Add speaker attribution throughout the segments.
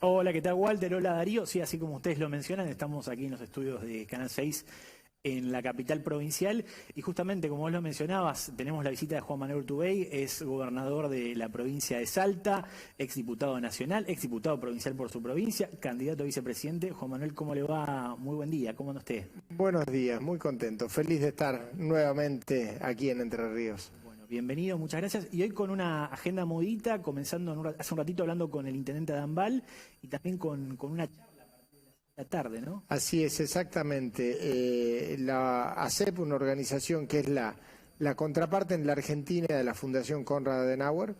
Speaker 1: Hola, ¿qué tal, Walter? Hola, Darío. Sí, así como ustedes lo mencionan, estamos aquí en los estudios de Canal 6 en la capital provincial y justamente como vos lo mencionabas, tenemos la visita de Juan Manuel Urtubey, es gobernador de la provincia de Salta, exdiputado nacional, exdiputado provincial por su provincia, candidato a vicepresidente. Juan Manuel, ¿cómo le va? Muy buen día, ¿cómo anda usted?
Speaker 2: Buenos días, muy contento, feliz de estar nuevamente aquí en Entre Ríos.
Speaker 1: Bueno, bienvenido, muchas gracias. Y hoy con una agenda movidita, comenzando hace un ratito hablando con el intendente Adambal y también con una charla a la tarde, ¿no?
Speaker 2: Así es, exactamente. La ACEP, una organización que es la contraparte en la Argentina de la Fundación Konrad Adenauer,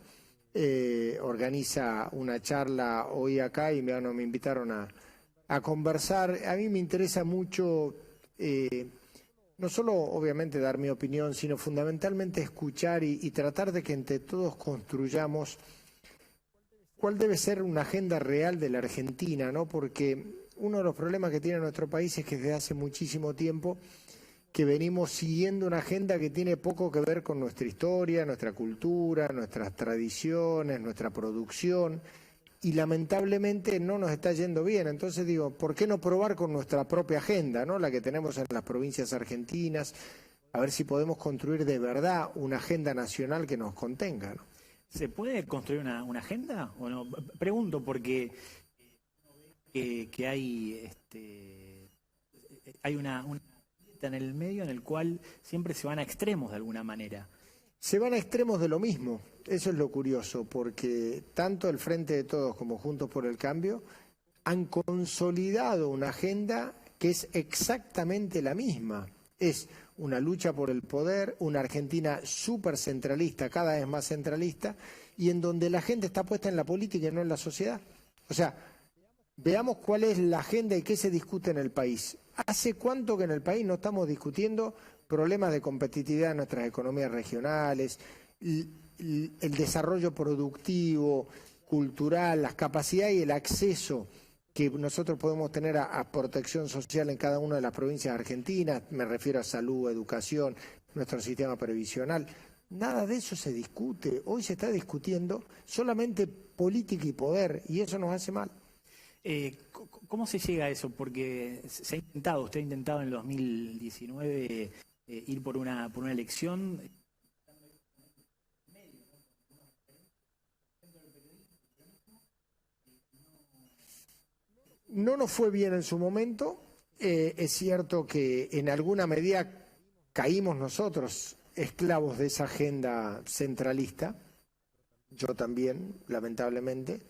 Speaker 2: organiza una charla hoy acá y me invitaron a conversar. A mí me interesa mucho, no solo obviamente dar mi opinión, sino fundamentalmente escuchar y tratar de que entre todos construyamos cuál debe ser una agenda real de la Argentina, ¿no? Porque uno de los problemas que tiene nuestro país es que desde hace muchísimo tiempo que venimos siguiendo una agenda que tiene poco que ver con nuestra historia, nuestra cultura, nuestras tradiciones, nuestra producción, y lamentablemente no nos está yendo bien. Entonces digo, ¿por qué no probar con nuestra propia agenda, ¿no? La que tenemos en las provincias argentinas, a ver si podemos construir de verdad una agenda nacional que nos contenga, ¿no?
Speaker 1: ¿Se puede construir una agenda o no? Pregunto porque que hay una grieta en el medio en el cual siempre se van a extremos de alguna manera.
Speaker 2: Se van a extremos de lo mismo, eso es lo curioso, porque tanto el Frente de Todos como Juntos por el Cambio han consolidado una agenda que es exactamente la misma. Es una lucha por el poder, una Argentina súper centralista, cada vez más centralista, y en donde la gente está puesta en la política y no en la sociedad. O sea, veamos cuál es la agenda y qué se discute en el país. ¿Hace cuánto que en el país no estamos discutiendo problemas de competitividad de nuestras economías regionales, el desarrollo productivo, cultural, las capacidades y el acceso que nosotros podemos tener a protección social en cada una de las provincias argentinas? Me refiero a salud, educación, nuestro sistema previsional. Nada de eso se discute. Hoy se está discutiendo solamente política y poder, y eso nos hace mal.
Speaker 1: ¿Cómo se llega a eso? Porque se ha intentado, usted ha intentado en el 2019 ir por una elección.
Speaker 2: No nos fue bien en su momento. Es cierto que en alguna medida caímos nosotros esclavos de esa agenda centralista. Yo también, lamentablemente.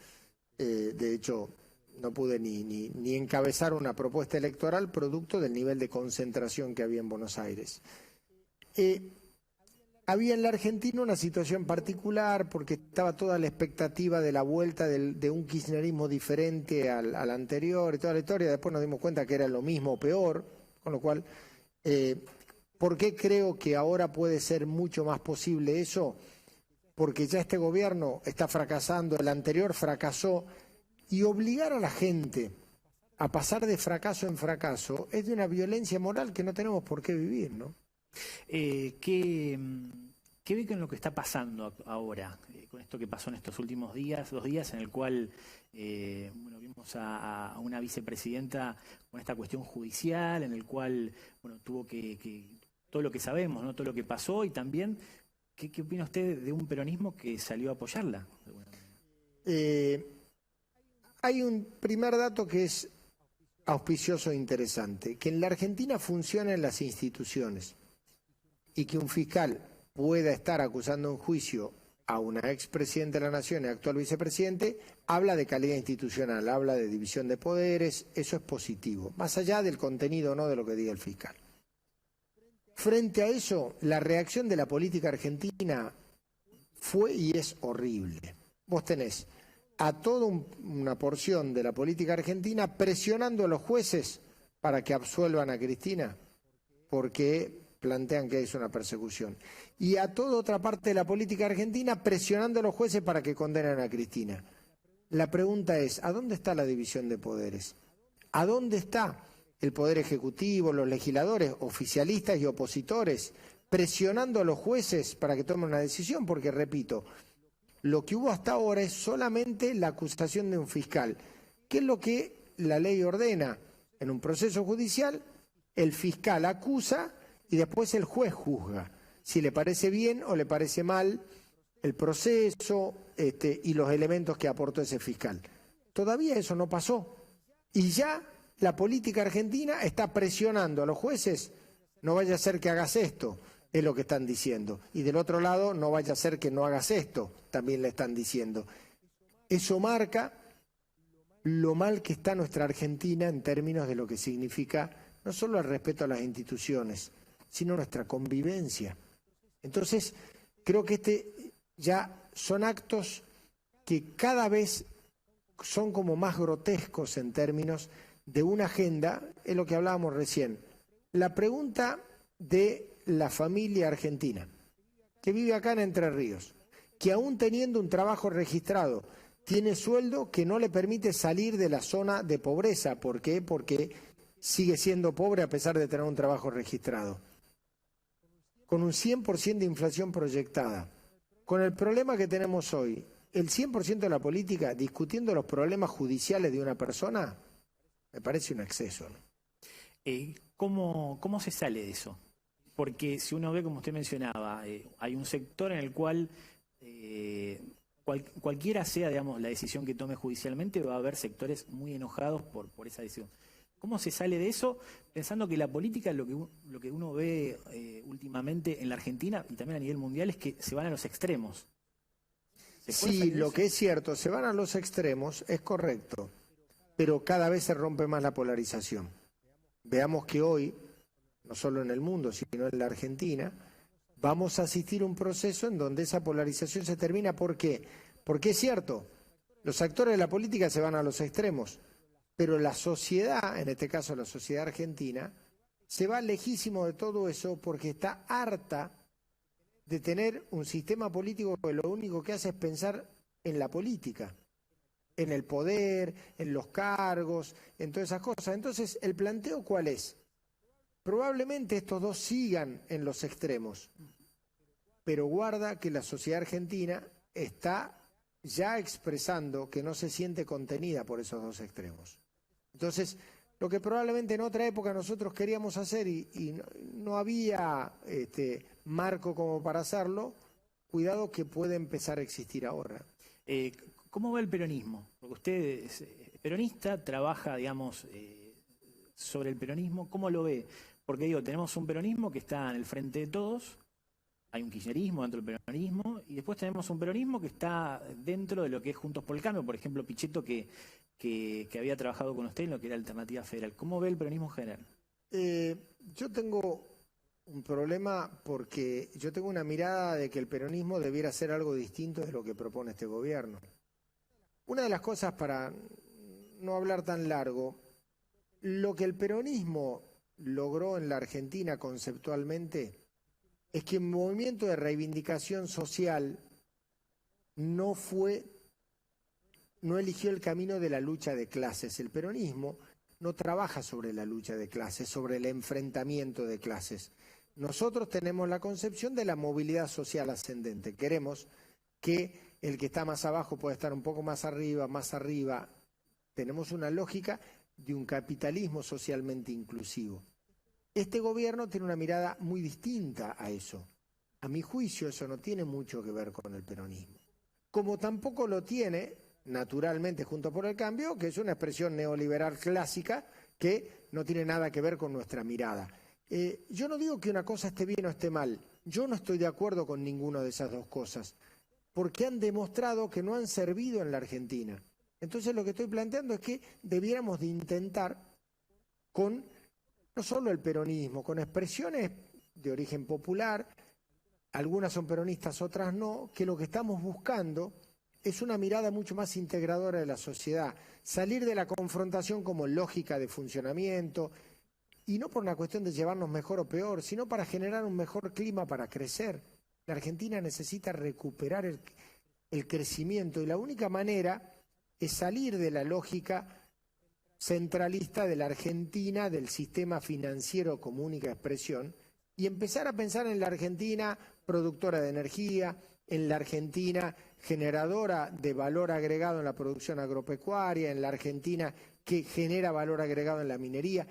Speaker 2: De hecho, no pude ni encabezar una propuesta electoral producto del nivel de concentración que había en Buenos Aires. Había en la Argentina una situación particular porque estaba toda la expectativa de la vuelta de un kirchnerismo diferente al anterior y toda la historia. Después nos dimos cuenta que era lo mismo o peor, con lo cual, ¿por qué creo que ahora puede ser mucho más posible eso? Porque ya este gobierno está fracasando, el anterior fracasó, y obligar a la gente a pasar de fracaso en fracaso es de una violencia moral que no tenemos por qué vivir, ¿no?
Speaker 1: ¿Qué ve con lo que está pasando ahora, con esto que pasó en estos últimos días, 2 días en el cual bueno, vimos a una vicepresidenta con esta cuestión judicial, en el cual bueno, tuvo todo lo que sabemos, ¿no? Todo lo que pasó y también, ¿qué opina usted de un peronismo que salió a apoyarla? De alguna manera?
Speaker 2: Hay un primer dato que es auspicioso e interesante, que en la Argentina funcionan las instituciones y que un fiscal pueda estar acusando en juicio a una expresidenta de la Nación y actual vicepresidente, habla de calidad institucional, habla de división de poderes, eso es positivo, más allá del contenido o no de lo que diga el fiscal. Frente a eso, la reacción de la política argentina fue y es horrible. Vos tenés a toda una porción de la política argentina presionando a los jueces para que absuelvan a Cristina, porque plantean que es una persecución. Y a toda otra parte de la política argentina presionando a los jueces para que condenen a Cristina. La pregunta es, ¿a dónde está la división de poderes? ¿A dónde está el Poder Ejecutivo, los legisladores, oficialistas y opositores, presionando a los jueces para que tomen una decisión? Porque, repito, lo que hubo hasta ahora es solamente la acusación de un fiscal ¿Qué es lo que la ley ordena? En un proceso judicial, el fiscal acusa y después el juez juzga si le parece bien o le parece mal el proceso y los elementos que aportó ese fiscal. Todavía eso no pasó. Y ya la política argentina está presionando a los jueces, no vaya a ser que hagas esto, es lo que están diciendo. Y del otro lado, no vaya a ser que no hagas esto, también le están diciendo. Eso marca lo mal que está nuestra Argentina en términos de lo que significa no solo el respeto a las instituciones, sino nuestra convivencia. Entonces, creo que ya son actos que cada vez son como más grotescos en términos de una agenda, es lo que hablábamos recién. La pregunta de la familia argentina, que vive acá en Entre Ríos, que aún teniendo un trabajo registrado, tiene sueldo que no le permite salir de la zona de pobreza. ¿Por qué? Porque sigue siendo pobre a pesar de tener un trabajo registrado. Con un 100% de inflación proyectada, con el problema que tenemos hoy, el 100% de la política discutiendo los problemas judiciales de una persona, me parece un exceso, ¿no?
Speaker 1: ¿Cómo se sale de eso? Porque si uno ve, como usted mencionaba, hay un sector en el cual cualquiera sea, digamos, la decisión que tome judicialmente, va a haber sectores muy enojados por esa decisión. ¿Cómo se sale de eso? Pensando que la política, lo que uno ve últimamente en la Argentina y también a nivel mundial, es que se van a los extremos.
Speaker 2: Sí, lo que es cierto, se van a los extremos, es correcto, pero cada vez se rompe más la polarización. Veamos que hoy, no solo en el mundo, sino en la Argentina, vamos a asistir a un proceso en donde esa polarización se termina. ¿Por qué? Porque es cierto, los actores de la política se van a los extremos, pero la sociedad, en este caso la sociedad argentina, se va lejísimo de todo eso porque está harta de tener un sistema político que lo único que hace es pensar en la política, en el poder, en los cargos, en todas esas cosas. Entonces, ¿el planteo cuál es? Probablemente estos dos sigan en los extremos, pero guarda que la sociedad argentina está ya expresando que no se siente contenida por esos dos extremos. Entonces, lo que probablemente en otra época nosotros queríamos hacer y no había marco como para hacerlo, cuidado que puede empezar a existir ahora.
Speaker 1: ¿Cómo va el peronismo? Porque usted es peronista, trabaja, digamos, sobre el peronismo. ¿Cómo lo ve? Porque digo, tenemos un peronismo que está en el frente de todos, hay un kirchnerismo dentro del peronismo, y después tenemos un peronismo que está dentro de lo que es Juntos por el Cambio, por ejemplo, Pichetto, que había trabajado con usted en lo que era Alternativa Federal. ¿Cómo ve el peronismo en general?
Speaker 2: Yo tengo un problema porque yo tengo una mirada de que el peronismo debiera ser algo distinto de lo que propone este gobierno. Una de las cosas, para no hablar tan largo, lo que el peronismo logró en la Argentina conceptualmente es que el movimiento de reivindicación social no eligió el camino de la lucha de clases. El peronismo no trabaja sobre la lucha de clases, sobre el enfrentamiento de clases. Nosotros tenemos la concepción de la movilidad social ascendente. Queremos que el que está más abajo pueda estar un poco más arriba, más arriba. Tenemos una lógica de un capitalismo socialmente inclusivo. Este gobierno tiene una mirada muy distinta a eso. A mi juicio, eso no tiene mucho que ver con el peronismo. Como tampoco lo tiene, naturalmente, Juntos por el Cambio, que es una expresión neoliberal clásica que no tiene nada que ver con nuestra mirada. Yo no digo que una cosa esté bien o esté mal. Yo no estoy de acuerdo con ninguna de esas dos cosas, porque han demostrado que no han servido en la Argentina. Entonces lo que estoy planteando es que debiéramos de intentar con no solo el peronismo, con expresiones de origen popular, algunas son peronistas, otras no, que lo que estamos buscando es una mirada mucho más integradora de la sociedad, salir de la confrontación como lógica de funcionamiento, y no por una cuestión de llevarnos mejor o peor, sino para generar un mejor clima para crecer. La Argentina necesita recuperar el crecimiento, y la única manera es salir de la lógica centralista de la Argentina, del sistema financiero como única expresión, y empezar a pensar en la Argentina productora de energía, en la Argentina generadora de valor agregado en la producción agropecuaria, en la Argentina que genera valor agregado en la minería,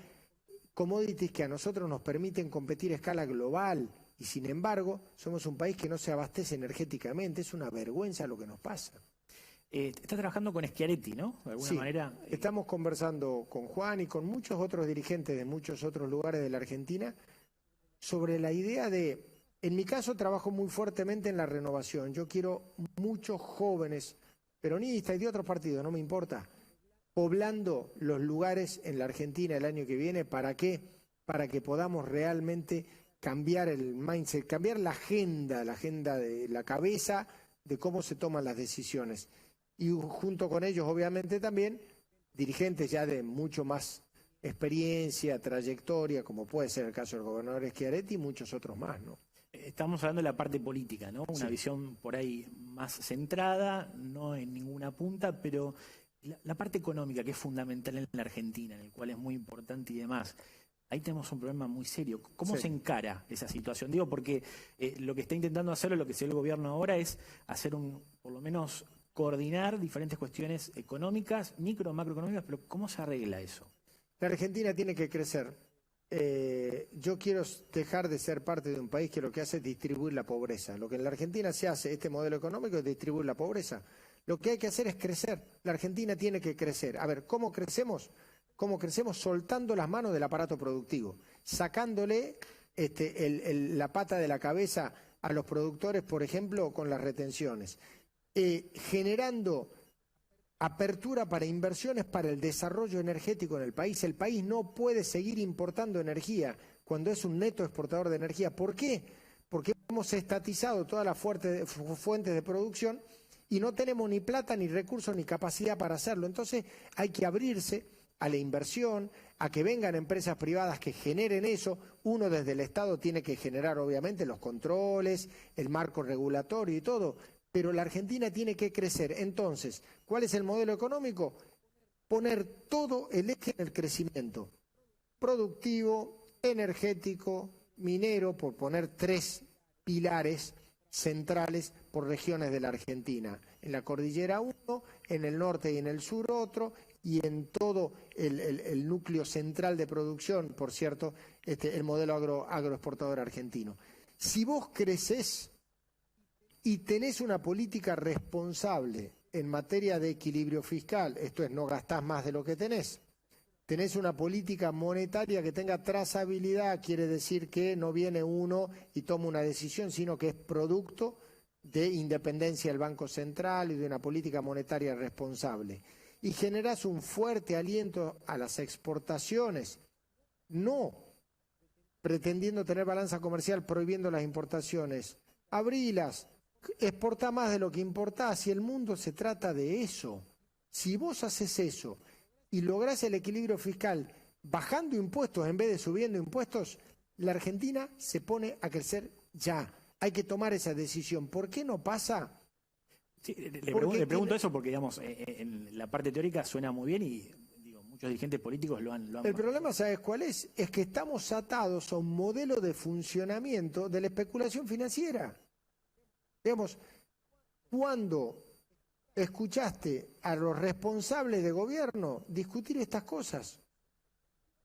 Speaker 2: commodities que a nosotros nos permiten competir a escala global y sin embargo somos un país que no se abastece energéticamente. Es una vergüenza lo que nos pasa.
Speaker 1: Está trabajando con Schiaretti, ¿no? De alguna manera.
Speaker 2: Estamos conversando con Juan y con muchos otros dirigentes de muchos otros lugares de la Argentina sobre la idea de, en mi caso trabajo muy fuertemente en la renovación. Yo quiero muchos jóvenes peronistas y de otros partidos, no me importa, poblando los lugares en la Argentina el año que viene. ¿Para qué? Para que podamos realmente cambiar el mindset, cambiar la agenda de la cabeza de cómo se toman las decisiones. Y junto con ellos, obviamente, también dirigentes ya de mucho más experiencia, trayectoria, como puede ser el caso del gobernador Schiaretti y muchos otros más, ¿no?
Speaker 1: Estamos hablando de la parte política, ¿no? Una visión por ahí más centrada, no en ninguna punta, pero la parte económica, que es fundamental en la Argentina, en el cual es muy importante y demás. Ahí tenemos un problema muy serio. ¿Cómo se encara esa situación? Digo, porque lo que está intentando hacer, o lo que se ve el gobierno ahora, es hacer por lo menos coordinar diferentes cuestiones económicas, micro, macroeconómicas, pero ¿cómo se arregla eso?
Speaker 2: La Argentina tiene que crecer. Yo quiero dejar de ser parte de un país que lo que hace es distribuir la pobreza. Lo que en la Argentina se hace, este modelo económico, es distribuir la pobreza. Lo que hay que hacer es crecer. La Argentina tiene que crecer. A ver, ¿cómo crecemos? ¿Cómo crecemos? Soltando las manos del aparato productivo, sacándole la pata de la cabeza a los productores, por ejemplo, con las retenciones. Generando apertura para inversiones para el desarrollo energético en el país. El país no puede seguir importando energía cuando es un neto exportador de energía. ¿Por qué? Porque hemos estatizado todas las fuentes de producción y no tenemos ni plata, ni recursos, ni capacidad para hacerlo. Entonces hay que abrirse a la inversión, a que vengan empresas privadas que generen eso. Uno desde el Estado tiene que generar obviamente los controles, el marco regulatorio y todo, pero la Argentina tiene que crecer. Entonces, ¿cuál es el modelo económico? Poner todo el eje en el crecimiento productivo, energético, minero, por poner 3 pilares centrales por regiones de la Argentina. En la cordillera uno, en el norte y en el sur otro, y en todo el núcleo central de producción, por cierto, el modelo agroexportador argentino. Si vos crecés y tenés una política responsable en materia de equilibrio fiscal, esto es, no gastás más de lo que tenés una política monetaria que tenga trazabilidad, quiere decir que no viene uno y toma una decisión, sino que es producto de independencia del Banco Central y de una política monetaria responsable. Y generás un fuerte aliento a las exportaciones, no pretendiendo tener balanza comercial prohibiendo las importaciones. Abrilas, exportá más de lo que importás, y el mundo se trata de eso. Si vos haces eso y lográs el equilibrio fiscal bajando impuestos en vez de subiendo impuestos, la Argentina se pone a crecer ya. Hay que tomar esa decisión. ¿Por qué no pasa?
Speaker 1: Sí, le pregunto eso porque, digamos, en la parte teórica suena muy bien y digo, muchos dirigentes políticos lo han
Speaker 2: El problema, ¿sabes cuál es? Es que estamos atados a un modelo de funcionamiento de la especulación financiera. Digamos, cuando escuchaste a los responsables de gobierno discutir estas cosas,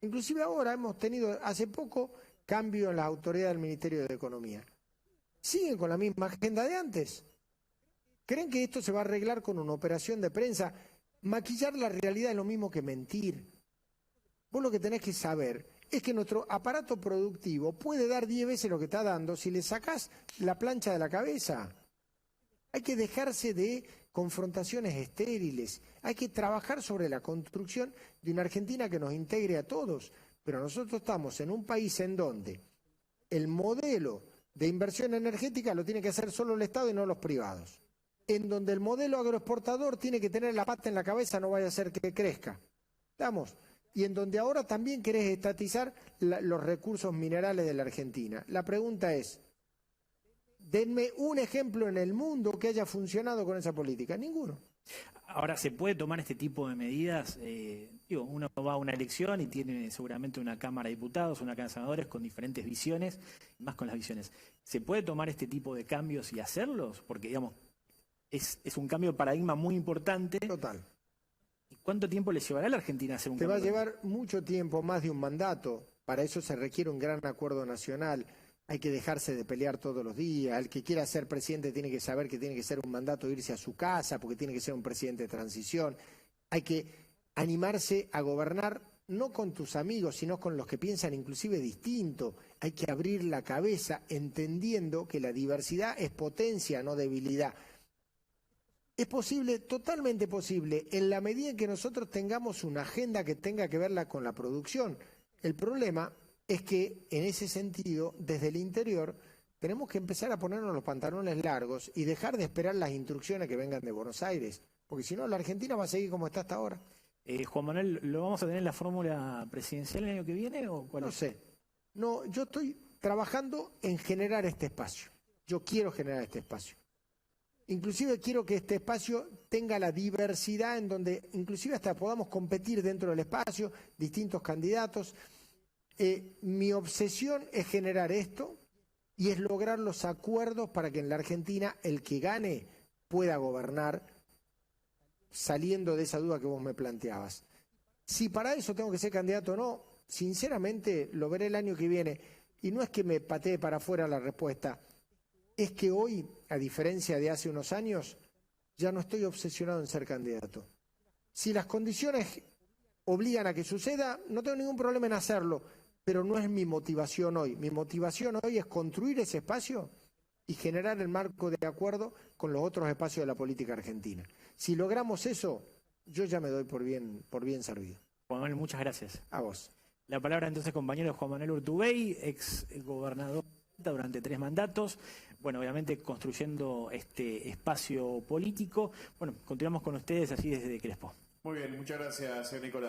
Speaker 2: inclusive ahora hemos tenido hace poco cambio en las autoridades del Ministerio de Economía, siguen con la misma agenda de antes. ¿Creen que esto se va a arreglar con una operación de prensa? Maquillar la realidad es lo mismo que mentir. Vos lo que tenés que saber es que nuestro aparato productivo puede dar 10 veces lo que está dando si le sacás la plancha de la cabeza. Hay que dejarse de confrontaciones estériles. Hay que trabajar sobre la construcción de una Argentina que nos integre a todos. Pero nosotros estamos en un país en donde el modelo de inversión energética lo tiene que hacer solo el Estado y no los privados. En donde el modelo agroexportador tiene que tener la pata en la cabeza, no vaya a ser que crezca. ¿Estamos? Y en donde ahora también querés estatizar los recursos minerales de la Argentina. La pregunta es, denme un ejemplo en el mundo que haya funcionado con esa política. Ninguno.
Speaker 1: Ahora, ¿se puede tomar este tipo de medidas? Uno va a una elección y tiene seguramente una Cámara de Diputados, una Cámara de Senadores con diferentes visiones, más con las visiones. ¿Se puede tomar este tipo de cambios y hacerlos? Porque, digamos, es un cambio de paradigma muy importante.
Speaker 2: Total.
Speaker 1: ¿Y cuánto tiempo le llevará a la Argentina hacer un
Speaker 2: Te
Speaker 1: cambio?
Speaker 2: va a llevar mucho tiempo, más de un mandato. Para eso se requiere un gran acuerdo nacional. Hay que dejarse de pelear todos los días. El que quiera ser presidente tiene que saber que tiene que ser un mandato, irse a su casa, porque tiene que ser un presidente de transición. Hay que animarse a gobernar no con tus amigos, sino con los que piensan inclusive distinto. Hay que abrir la cabeza entendiendo que la diversidad es potencia, no debilidad. Es posible, totalmente posible, en la medida en que nosotros tengamos una agenda que tenga que verla con la producción. El problema es que, en ese sentido, desde el interior, tenemos que empezar a ponernos los pantalones largos y dejar de esperar las instrucciones que vengan de Buenos Aires, porque si no, la Argentina va a seguir como está hasta ahora.
Speaker 1: Juan Manuel, ¿lo vamos a tener en la fórmula presidencial el año que viene o cuál
Speaker 2: No
Speaker 1: es?
Speaker 2: sé. No, yo estoy trabajando en generar este espacio. Yo quiero generar este espacio. Inclusive quiero que este espacio tenga la diversidad en donde inclusive hasta podamos competir dentro del espacio, distintos candidatos. Mi obsesión es generar esto y es lograr los acuerdos para que en la Argentina el que gane pueda gobernar, saliendo de esa duda que vos me planteabas. Si para eso tengo que ser candidato o no, sinceramente lo veré el año que viene. Y no es que me patee para afuera la respuesta, es que hoy, a diferencia de hace unos años, ya no estoy obsesionado en ser candidato. Si las condiciones obligan a que suceda, no tengo ningún problema en hacerlo, pero no es mi motivación hoy. Mi motivación hoy es construir ese espacio y generar el marco de acuerdo con los otros espacios de la política argentina. Si logramos eso, yo ya me doy por bien servido.
Speaker 1: Juan Manuel, muchas gracias.
Speaker 2: A vos.
Speaker 1: La palabra entonces, compañero, Juan Manuel Urtubey, ex gobernador durante 3 mandatos. Bueno, obviamente construyendo este espacio político. Bueno, continuamos con ustedes así desde Crespo.
Speaker 3: Muy bien, muchas gracias, Nicolás.